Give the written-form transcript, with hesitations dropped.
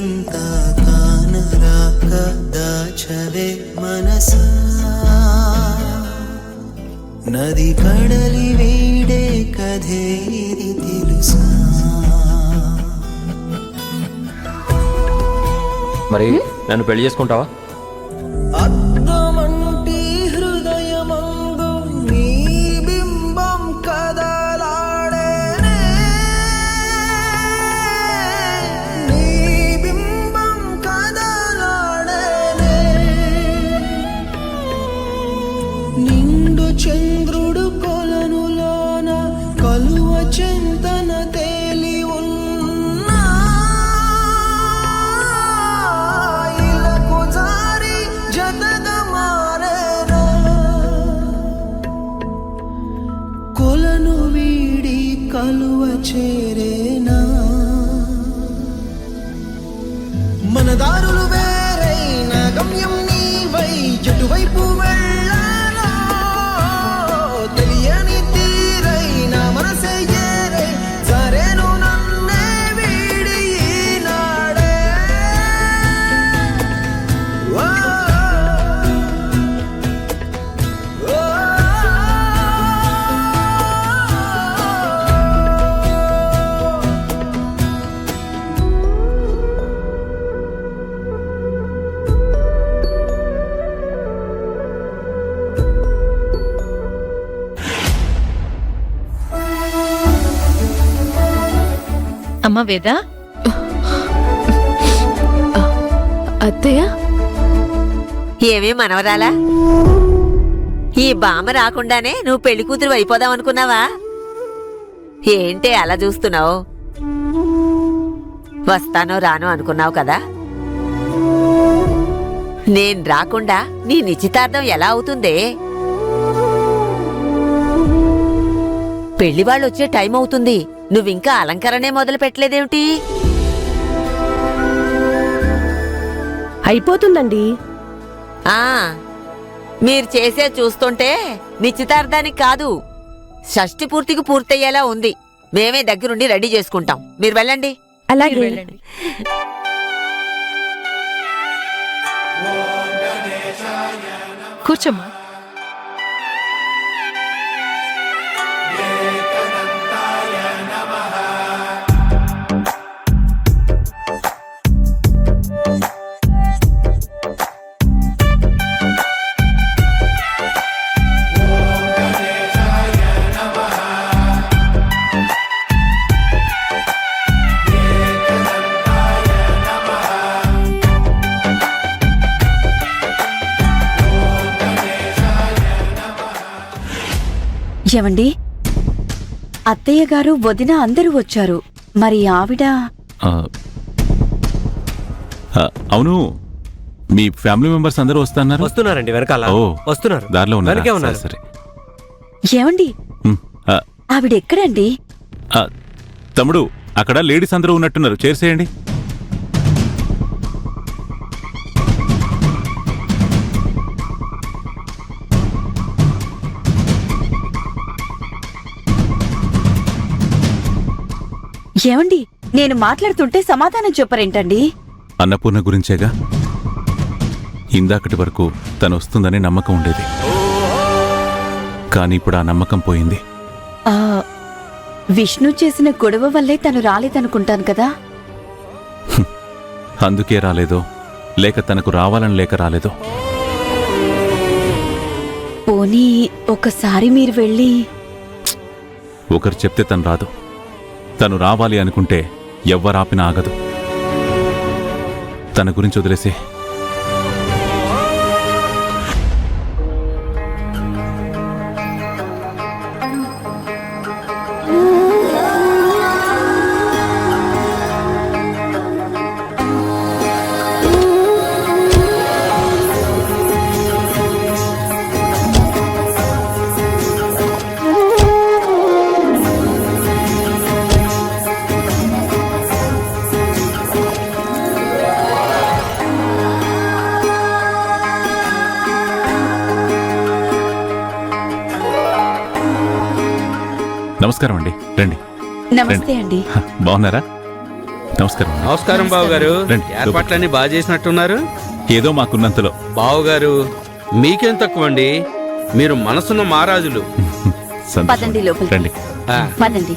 అంతా కానరాక దాచవే మనసా నది కడలి వీడే కథే ఇది తెలుసా. మరి నన్ను పెళ్లి చేసుకుంటావా? అద్దమంటి హృదయమందు నీ బింబం కదలాడేనే, నీ బింబం కదలాడేనే. నిండు చంద్రుడు కొలనులోన కలువ చింతన తేలి ఉన్నా, ఇలకు జారి జతగా మారేనా. కొలను వీడి కలువ చేరేనా, మన దారులు వేరైన గమ్యం నీవై ఎటువైపు వెళ్ళాలో తెలియని తీరైన మనసే ఏరై సరేను నన్నే వీడి ఈనాడే. ఓ, ఓ, అమ్మ వేద, అత్తయ్య, ఏమే మనవరాలా, ఈ బామ్మ రాకుండానే నువ్వు పెళ్లి కూతురు అయిపోదాం అనుకున్నావా? ఏంటే అలా చూస్తున్నావు? వస్తానో రానో అనుకున్నావు కదా. నేను రాకుండా నీ నిశ్చితార్థం ఎలా అవుతుందే? పెళ్లివాళ్ళు వచ్చే టైం అవుతుంది, నువ్వింకా అలంకరణే మొదలు పెట్టలేదేమిటి? అయిపోతుందండి. ఆ మీరు చేసే చూస్తుంటే నిశ్చితార్థానికి కాదు, షష్ఠి పూర్తికి పూర్తయ్యేలా ఉంది. మేమే దగ్గరుండి రెడీ చేసుకుంటాం, మీరు వెళ్ళండి. అలాగే. వెళ్ళండి. కూర్చోమ్మా. ఏమండి, అత్తయ్య గారు వదిన అందరూ వచ్చారు, మరి ఆవిడ? అవును, మీ ఫ్యామిలీ మెంబర్స్ అందరూ వస్తున్నారు. వస్తున్నారండి, వెనకాల వస్తున్నారు, దారిలో వెనకే ఉన్నారు. ఉన్నారు. సరే. ఏమండి, ఆవిడెక్కడండి? తమ్ముడు, అక్కడ లేడీస్ అందరూ ఉన్నట్టున్నారు, చేర్చేయండి. ఏమండి, నేను మాట్లాడుతుంటే సమాధానం చెప్పరేంటండి? అన్నపూర్ణ గురించేగా. ఇందాకటి వరకు తను వస్తుందని నమ్మకం ఉండేది, కానీ ఇప్పుడు ఆ నమ్మకం పోయింది. విష్ణు చేసిన గొడవ వల్లే తను రాలేదనుకుంటాను కదా. అందుకే రాలేదో, లేక తనకు రావాలని లేక రాలేదో. పోనీ ఒకసారి మీరు వెళ్ళి. ఒకరు చెప్తే తను రాదు. తను రావాలి అనుకుంటే ఎవ్వరాపినా ఆగదు. తన గురించి వదిలేసే. నమస్కారం అండి, రండి. నమస్తే అండి. బాగున్నారా? నమస్కారం అండి. నమస్కారం బావు గారు. రండి. ఏర్పాట్లన్నీ బాగా చేసినట్టున్నారు. ఏదో మాకున్నంతలో. బావు గారు మీకేం తక్కువండి, మీరు మనసున్న మహారాజులు. సంతోషం. పదండి లోపలికి. రండి. ఆ, పదండి